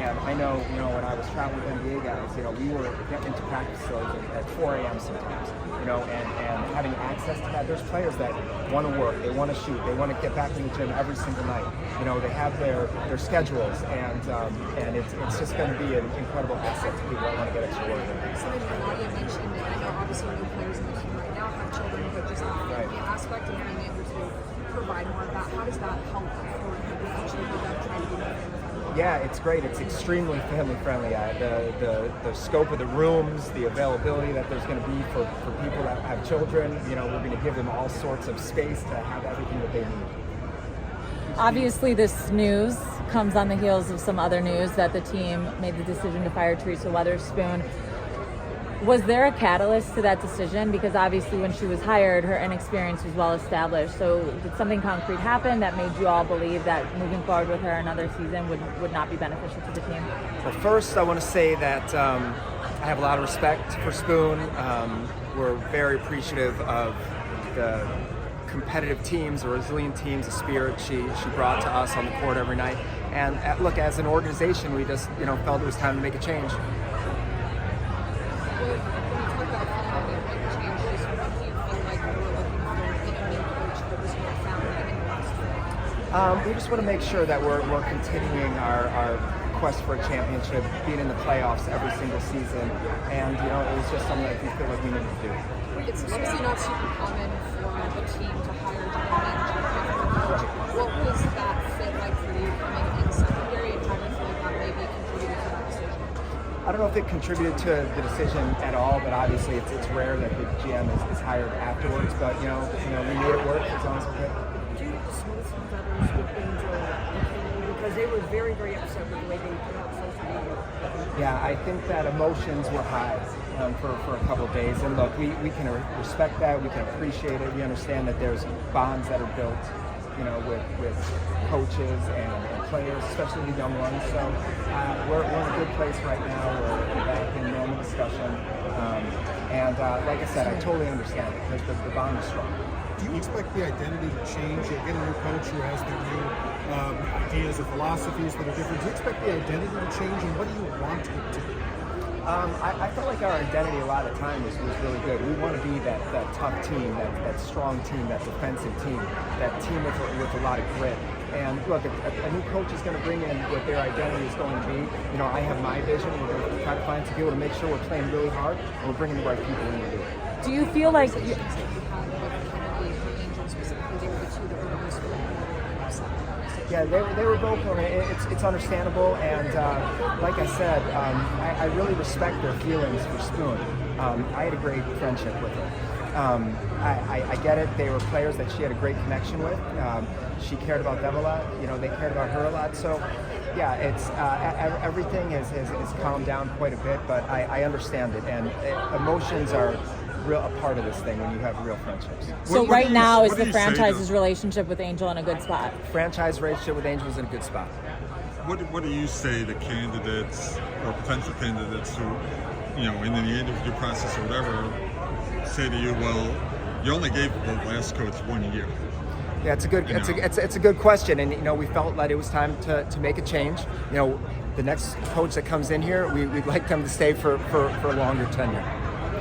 And I know, when I was traveling with NBA guys, we were getting into practice facilities at 4 a.m. sometimes, and having access to that. There's players that want to work, they want to shoot, they want to get back in the gym every single night. They have their schedules, and it's just going to be an incredible asset to people that want to get extra work. Something that Nadia mentioned, and I know obviously no players in the team right now have children, but just the family aspect of being able to provide more of that, how does that help for people actually do that, trying to be more family? Yeah, it's great. It's extremely family friendly. The scope of the rooms, the availability that there's going to be for people that have children. We're going to give them all sorts of space to have everything that they need. Obviously, this news comes on the heels of some other news that the team made the decision to fire Teresa Weatherspoon. Was there a catalyst to that decision? Because obviously when she was hired, her inexperience was well established. So did something concrete happen that made you all believe that moving forward with her another season would not be beneficial to the team? Well, first I want to say that I have a lot of respect for Spoon. We're very appreciative of the competitive teams, the resilient teams, the spirit she brought to us on the court every night. And look, as an organization, we just felt it was time to make a change. We just want to make sure that we're continuing our quest for a championship, being in the playoffs every single season, and it was just something that we feel like we needed to do. It's obviously not super common for the team to hire a general manager. What was that fit like for you coming in secondary, and how do you feel like that maybe contributed to that decision? I don't know if it contributed to the decision at all, but obviously it's rare that the GM is hired afterwards. But we made it work as long as we could. Do you smooth some feathers with Angel because they were very, very upset with the way they put out social media? Yeah, I think that emotions were high for a couple of days, and look, we can respect that, we can appreciate it, we understand that there's bonds that are built, with coaches and players, especially the young ones. So we're in a good place right now. We're back in normal discussion, and like I said, I totally understand it because the bond is strong. Do you expect the identity to change? You get a new coach who has their new ideas and philosophies that are different. Do you expect the identity to change, and what do you want it to be? I felt like our identity a lot of the time was really good. We want to be that tough team, that strong team, that defensive team, that team with a lot of grit. And look, a new coach is going to bring in what their identity is going to be. I have my vision. We're going to try to find some people to make sure we're playing really hard and we're bringing the right people in to do it. Do you feel like Yeah, they were vocal, and it's understandable, and like I said, I really respect their feelings for Spoon. I had a great friendship with her. I get it, they were players that she had a great connection with. She cared about them a lot, they cared about her a lot, so yeah, it's everything has calmed down quite a bit, but I understand it, and emotions are a part of this thing when you have real friendships. So right now is the franchise's relationship with Angel in a good spot? Franchise relationship with Angel is in a good spot. What do you say to candidates or potential candidates who, in the interview process or whatever, say to you, well, you only gave the last coach 1 year? Yeah, it's a good question, and we felt that it was time to make a change. The next coach that comes in here, we'd like them to stay for a longer tenure.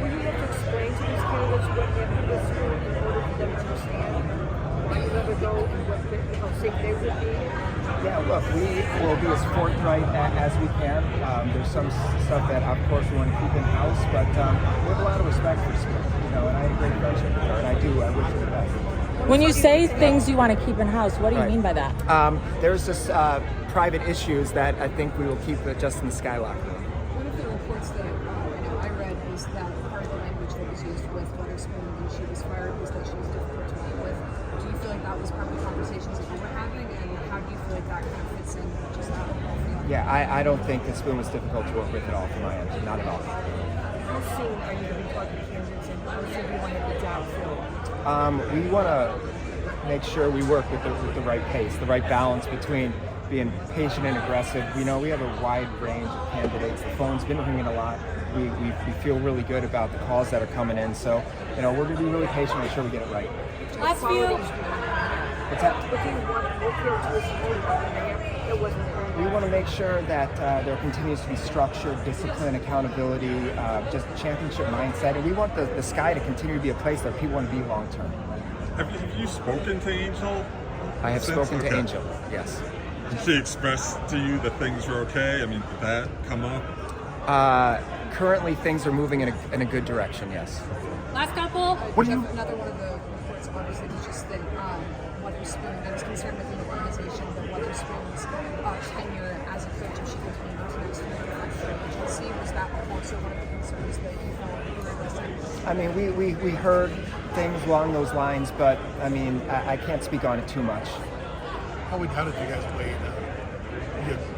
Will you have to explain to these candidates what they have to go through in order for them to understand where you ever go and how safe they would be? Yeah, look, we will be as forthright as we can. There's some stuff that, of course, we want to keep in-house, but we have a lot of respect for Spoon, and I had a great friendship with her, and I wish her the best. When you say things you want to keep in-house, what do you mean by that? There's just private issues that I think we will keep just in the Skylock room. One of the reports that I read was that part of the language that was used with Weatherspoon when she was fired was that she was difficult to work with. Do you feel like that was part of the conversations that you were having, and how do you feel like that kind of fits in just that? Yeah, I don't think that Spoon was difficult to work with at all from my end, not at all. How soon are you going to be talking to candidates, and how soon do you want to get down filled? We want to make sure we work with the right pace, the right balance between being patient and aggressive. We have a wide range of candidates. The phone's been ringing a lot. We feel really good about the calls that are coming in. So, we're going to be really patient, make sure we get it right. Last few. What's that? What do you want? What characteristics do you want in there that wasn't there? We want to make sure that there continues to be structure, discipline, accountability, just championship mindset, and we want the Sky to continue to be a place that people want to be long term. Have you spoken to Angel? I have since? spoken to Okay. Angel, yes. Did she express to you that things were okay? I mean, did that come up? Currently, things are moving in a good direction, yes. Last couple. What do you- Another one of the reports obviously was just that Weatherspoon, there was concern within the organization that Weatherspoon's tenure as a coach, if she continued into next year, would affect free agency. Was that also one of the concerns that you felt you were addressing? I mean, we heard things along those lines, but I mean, I can't speak on it too much. How did you guys weigh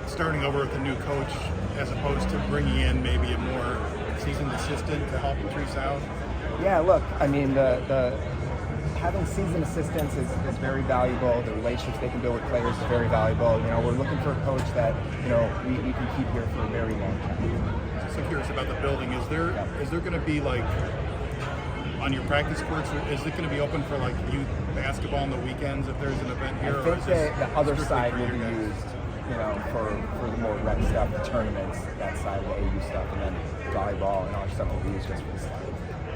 starting over with a new coach as opposed to bringing in maybe a more seasoned assistant to help Patrice out? Yeah, look, I mean, the having seasoned assistants is very valuable. The relationships they can build with players is very valuable. You know, we're looking for a coach that, you know, we can keep here for a very long time. So curious about the building. Is there going to be like on your practice courts? Is it going to be open for like youth basketball on the weekends if there's an event here? I or think is this the other strictly side for will you be guys? used, you know, for the more rec stuff, the tournaments, that side, the AU stuff, and then volleyball and all that stuff will be used just for the side.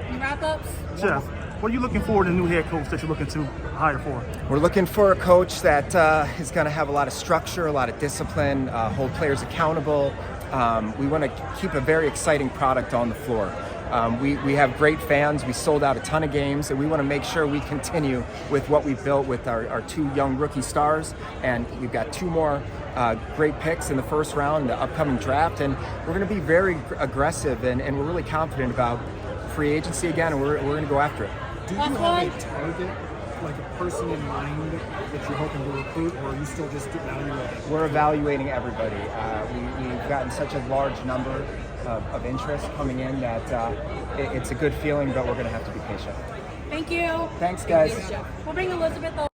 Any wrap-ups? Jeff, what are you looking for in a new head coach that you're looking to hire for? We're looking for a coach that is going to have a lot of structure, a lot of discipline, hold players accountable. We want to keep a very exciting product on the floor. We have great fans. We sold out a ton of games, and we want to make sure we continue with what we built with our two young rookie stars. And we've got two more great picks in the first round, the upcoming draft, and we're going to be very aggressive, and we're really confident about free agency again, and we're going to go after it. Do you have a target, like a person in mind that you're hoping to recruit, or are you still just evaluating? We're evaluating everybody. We've gotten such a large number of interest coming in that it's a good feeling, but we're going to have to be patient. Thank you. Thanks, guys. We'll bring Elizabeth over.